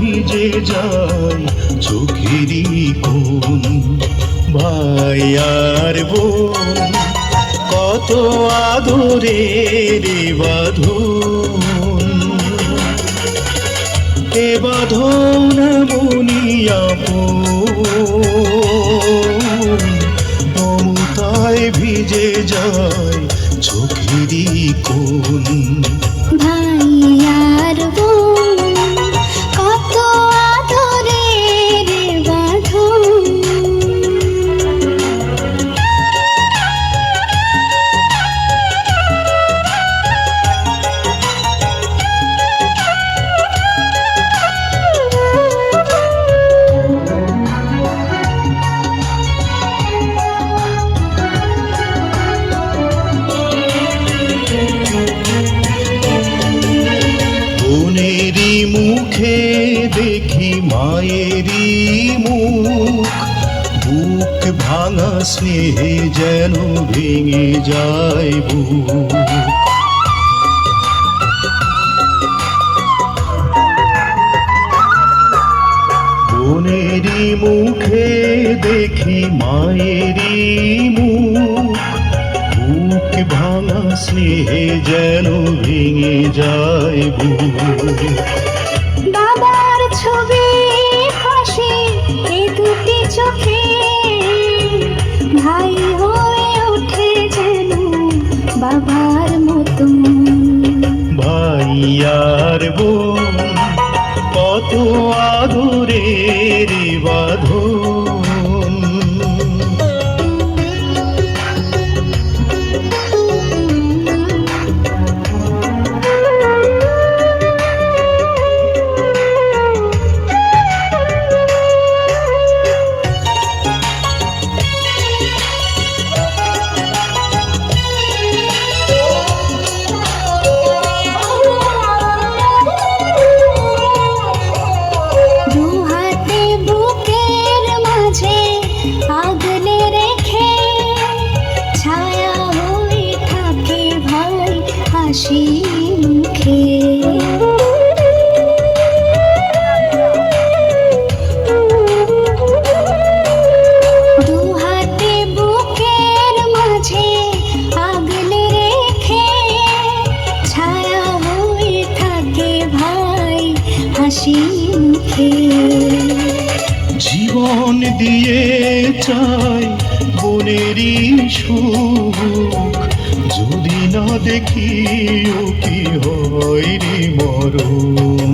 ভিজে যায় চোখেরই কোণ। ভাই আর বোন কত আদরের বাঁধন, এ বাঁধন আপন, মমতায় ভিজে যায় চোখেরই কোণ। ভাই আর বোন কত আদরের বাঁধন। বোনেরই মুখে দেখি মায়েরই মুখ, বুক ভাঙা স্নেহে যেন ভেঙে যায় বুক। বোনেরই মুখে দেখি মায়েরই মুখ, বুক ভাঙা স্নেহে যেন ভেঙে যায় বুক। বাবার ছবি হাসি এ দুটি চোখে, ভাই হয়ে ওঠে যেন বাবার মতন। ভাই আর বোন কত আদরের বাঁধন। দুহাতে বুকের মাঝে আগলে রেখে, ছায়া হয়ে থাকে ভাই হাসি মুখে। দুহাতে বুকের মাঝে আগলে রেখে, ছায়া হয়ে থাকে ভাই হাসি মুখে। জীবন দিয়ে চাই বোনেরই সুখ, যদি না দেখি ও কি হয় রে মরণ।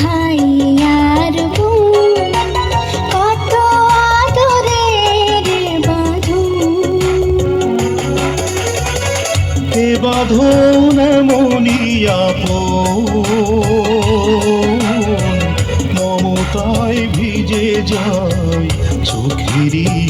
ভাই আর বোন কত আদরের বাঁধন। এ বাঁধন মনি আপন, মমতায় ভিজে যায় চোখেরই